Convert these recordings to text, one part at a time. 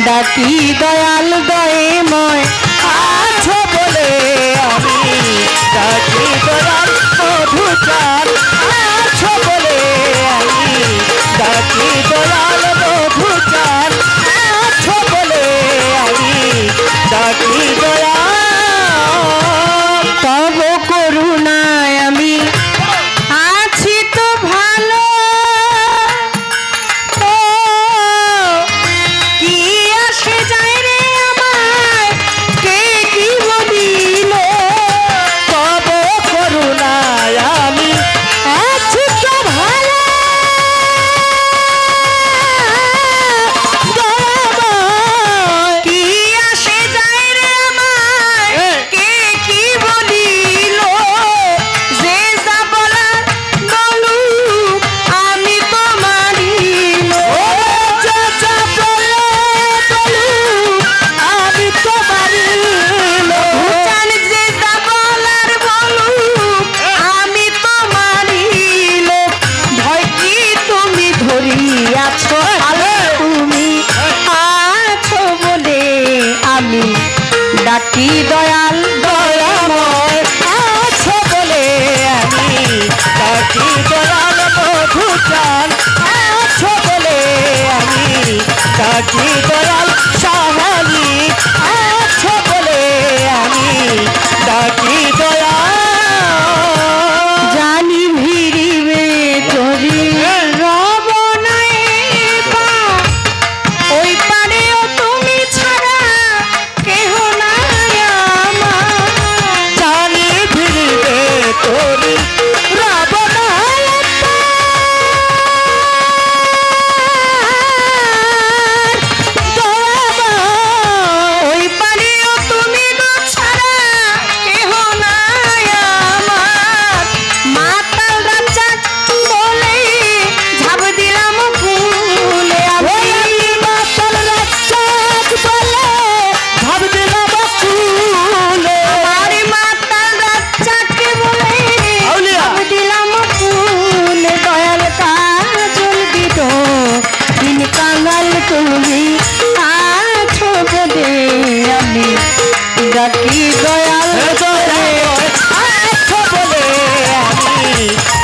ডাকি দয়াল দয়াময় আছো বলে আমি ডাকি দয়াল মধুচান আছো বলে আমি ডাকি দয়াল মধুচান আছো বলে আমি ডাকি দয়াল তব করুণায় আমি আছি তো ভালো কি আসে যায় রে আমায় কে কি বলিল তব করুণায় আমি আছি তো ভালো কি আসে যায় রে আমায় কে কি বলিল যে যা বলার বলুক আমি তো মানিল যে যা বলে বলুক আমি তো মানিল ভুটান যে যা বলার বলুক আমি তো মানিল ভয় কি তুমি ধরিয়াছ তুমি আছো বলে আমি ডাকি দয়াল দয়াময় আছো বলে আমি ডাকি দয়াল মধুচান আছো বলে আমি ডাকি দয়াল সাহালি আছো বলে আমি ডাকি দয়াল জানি ভিড়িবে তোরি রব নাই বা ওই পারেও তুমি ছাড়া কেহ নাই আমার জানি ভিড়িবে তোরি রব নাই ওই পারেও তুমি না ছাড়া কেহ নাই আমার মাতাল রাজাক বলে ঝাঁপ দিলাম ফুলে আমি মাতাল রাজাক বলে ঝাঁপ দিলাম ফুলে আমার মাতাল রাজাক বলে ঝাঁপ দিলাম ফুলে দয়াল কাজল দিত দিন কাঙাল তুমি আছো বলে আমি ডাকি দয়াল দয়াময় আছো বলে আমি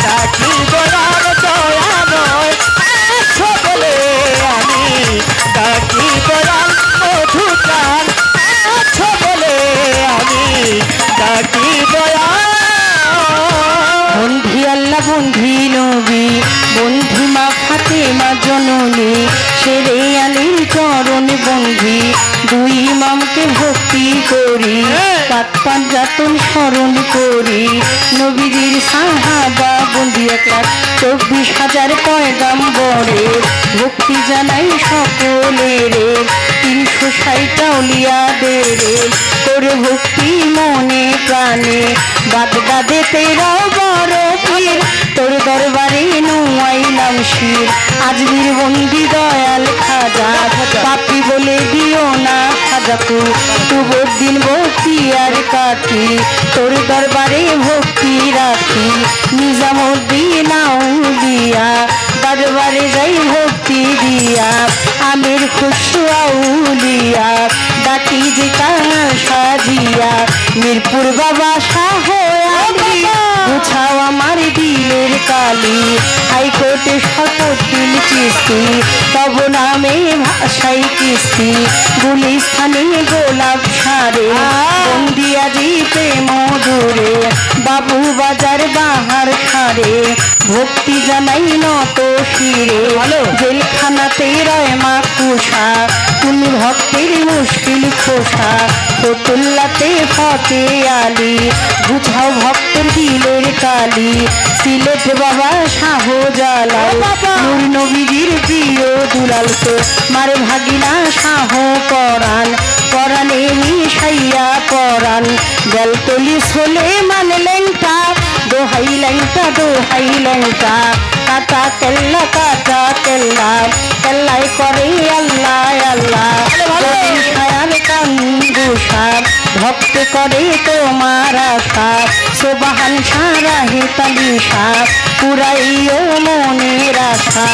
ডাকি দয়াল দয়াময় আছো বলে আমি ডাকি দয়াল মধুচান আছো বলে আমি ডাকি দয়াল বন্ধি আল্লাহ বন্ধি নবী বন্ধি মা ফাতেমা জননী সেরে আলীর চরণ বন্ধি দুই ইমামকে ভক্তি করি পাক যাতন স্মরণ করি নবীজির সাহাবা বন্ধি 1,24,000 পয়গাম্বরে ভক্তি জানাই সকলের 360 আউলিয়াদের করে ভক্তি মনে প্রাণে বাগদাদে তেরাও বড় পীর তোর দরবারে নুয়াইলাম শির আজমির বন্দি দয়াল খাজা পাপি বলে দিও না খাজাকু তুবর দিন ভক্তি আর কাটি তোর দরবারে ভক্তি রাখি নিজামুদ্দিন আউলিয়া দরবারে যাই ভক্তি দিয়া আমির খুশু আউলিয়া ডাকি যে কানা সাজিয়া মিরপুর বাবা শাহ আলী বুঝাও আমার দিলের কালি হাইকোর্টে শতদিন চিস্তি তব নামে ভাষাই কিস্তি গুলিস্থানে গোলাপ সারে বন্দিয়া জি প্রেম দূরে বাবু বাজার বাহার সারে ভক্তি জানাই নত শিরে জেলখানাতে রয় মা কুষা তুমি ভক্তের মুশকিল খোসা ফতুল্লাতে ফতে আলী বুঝাও ভক্তের দিলের কালি সিলেট বাবা শাহ জালাল নূর নবীজির প্রিয় দুলাল তো মার ভাগিনা শাহ পরাণ পরাণে মিশাইয়া পরাণ বেলতলি সোলে মান লেংটা দোহাই লেংটা কাটা কেল্লা কেল্লাই করে আল্লাহ আল্লাহ ছায়ার কান্দুষা ভক্ত করে তোমার আশা সোবাহান সারা হেতালিশা পুরাইও মনের আশা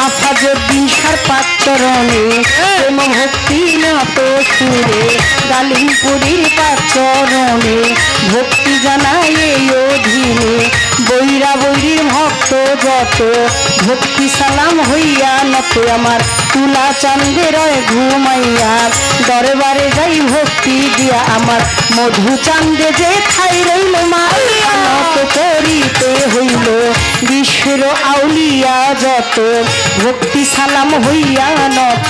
আফাজুদ্দিন সার পাচরণে প্রেম ভক্তি নত সুরে ডালিমপুরীর পাচরণে ভক্তি জানাই এই অধীনে বৈরা বৈরীর ভক্ত যত ভক্তি সালাম হইয়া নত আমার তুলা চাঁদের ঘুমাইয়া দরবারে যাই ভক্তি দিয়া আমার মধু চাঁদে যে ঠাই রইল মা নত করিতে হইল বিশ্বের আউলিয়া যত ভক্তি সালাম হইয়া নত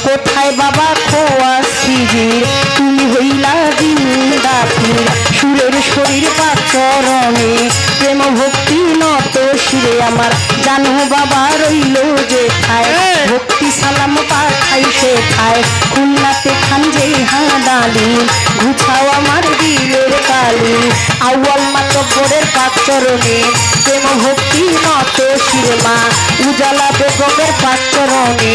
কোথায় বাবা খোয়া শ্রীজির তুমি হইলা জিন্দাপির সুরের শরীর পাচরণে প্রেম ভক্তি নত শিরে আমার জানো বাবা রইল যে খায় ভক্তি সালাম পাঠাই সে খায় খুলনাতে খান যে হাঁদালি ঘুছাও আমার দিলের কালি আউয়াল মাতব্বরের পাচরণে প্রেম ভক্তি নত শিরে মা উজালা বেগমের পাচরণে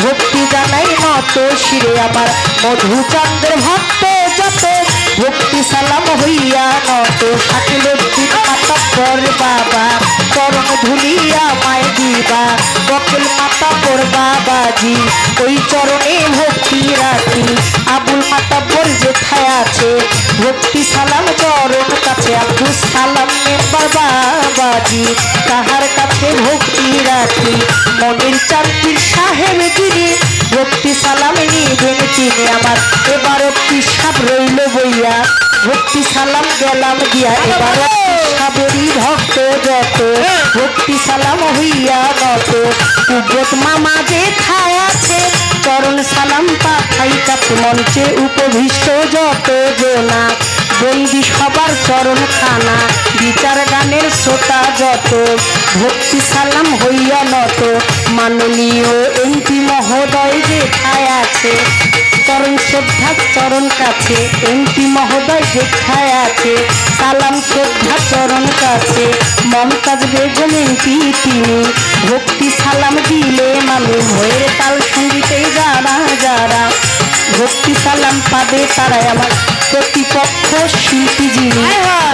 ভক্তি জানাই নত শিরে আমার মধুচন্দ্রের ভক্ত যত ভক্তি সালাম হইয়া নত শাকিল মাতব্বর বাবা চরণ ধুলিয়া মায় দিবা বকেল মাতব্বর বাবাজি ওই চরণে ভক্তি রাখি আবুল মাতব্বর যেথায় আছে ভক্তি সালাম চরণ কাছে আব্দুল সালাম মেম্বার বাবাজি তাহার কাছে ভক্তি রাখি মনির চাঁদপীর সাহেব গিরি ভক্তি সালাম নিবেন তিনি আমার এবারও পিসাব রইল বইয়া ভক্তি সালাম গেলাম দিয়া এবার সাবরী ভক্ত যত ভক্তি সালাম হইয়া নত কুব্রত মামা যে ঠায় আছে চরণ সালাম পাঠাই কাছে মঞ্চে উপবিষ্ট যত জনা বন্দি সবার চরণ খানা বিচার গানের শ্রোতা যত ভক্তি সালাম হইয়া নত মাননীয় এমপি মহোদয় যে ঠায় আছে চরণ শ্রদ্ধা চরণ কাছে এমপি মহোদয় যেখায় আছে সালাম শ্রদ্ধা চরণ কাছে মমতাজ বেগম এমপি তিনি ভক্তি সালাম দিলে মানুষ ভয়ের তাল সঙ্গীতে যারা যারা ভক্তি সালাম পাবে তারাই আমার প্রতিপক্ষ শিল্পী যিনি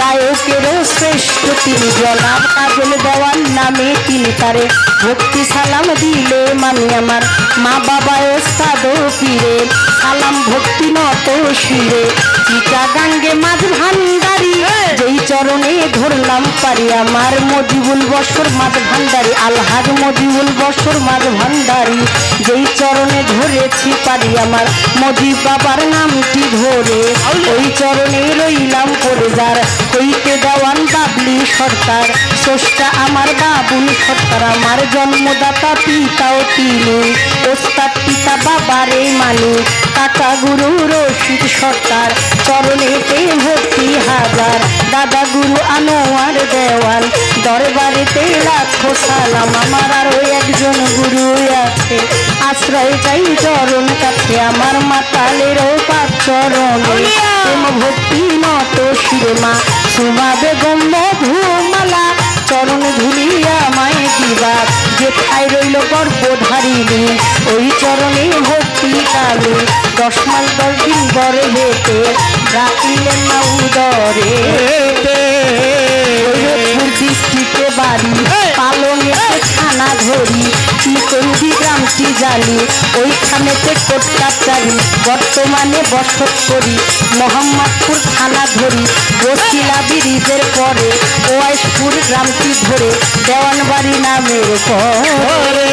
গায়কেরও শ্রেষ্ঠ তিনি জনাব কাজল দেওয়ার নামে তিনি তারে ভক্তি সালাম দিলে মানি আমার মা বাবা ওস্তাদ পীরে সালাম ভক্তি নত শিরে চিটাগাঙ্গে মাঝ ভান্ডারি যেই চরণে ধরলাম পারি আমার মজিবুল বসর মাঝ ভান্ডারি আলহাজ মজিবুল বসর মাঝ ভান্ডারি যেই চরণে ধরেছি পারি আমার মজিব বাবার নামটি ধরে ওই চরণে রইলাম করে যার হইতে দেওয়ান বাবলি সরকার স্রষ্টা আমার বাবুল সরকার আমার জন্মদাতা পিতাও তিনি ওস্তাদ পিতা বাবারে মানি কাকা গুরু রশিদ সরকার চরণেতে ভক্তি হাজার দাদা গুরু আনোয়ার দেওয়ান দরবারেতে লাখো সালাম আমার আরো একজন গুরু আছে আশ্রয় চাই চরণ কাছে আমার মাতালেরও পাঁচ চরণে প্রেম ভক্তি নত শিরমা সুমা বেগম মধুমালা চরণ ধুলিয়া মায় দিবা যেথায় রইল গর্ভধারিণী ওই চরণে ভক্তি কালে 10 মাস 10 দিন বরে হেঁটে রাখিলেন না উদরে ডিস্ট্রিক্টে বাড়ি পালনে থানা ধরি চিকন্দি গ্রামটি জানি ওইখানেতে কোর্ট কাচারি বর্তমানে বসত করি মোহাম্মদপুর থানা ধরি বসিলা ব্রিজের পরে ওয়াইশপুর গ্রামটি ধরে দেওয়ানবাড়ি নামের পরে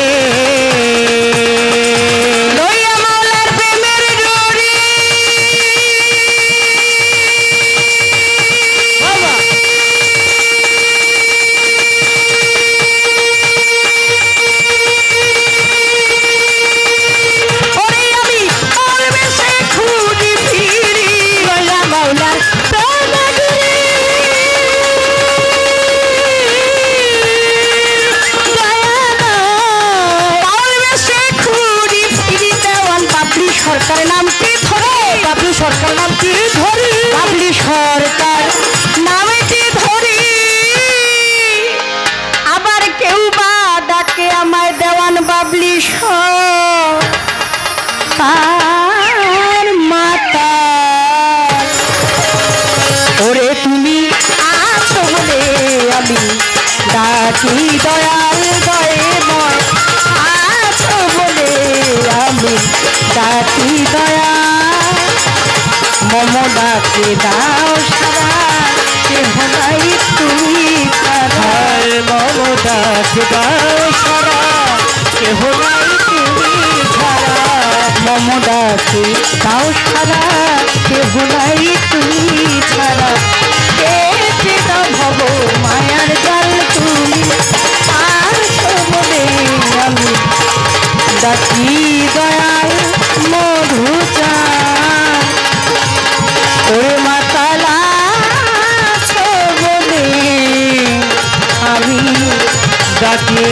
সরকারের নামটি ধরে বাবলু সরকার নামটি ধরি বাবলি সরকার নামটি ধরি আবার কেউ বা ডাকে আমায় দেওয়ান বাবলি সরকার মাতা ওরে তুমি আছো বলে আমি ডাকি দয়াল দয়াময় আছো বলে আমি ডাকি দয়া মম ডাকে দাও সারা কেহ নাই তুমি ছাড়া মম ডাকে দাও সারা কেহ নাই তুমি ছাড়া মম ডাকে দাও সারা কেহ নাই তুমি ছাড়া কেটে দাও ভব মায়ার জাল তুমি আর বলে আমি ডাকি দয়াল মধুচান ওরে মাতালা বলে আমি ডাকি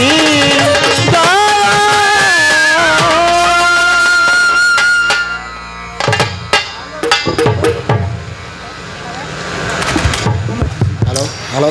হ্যালো হ্যালো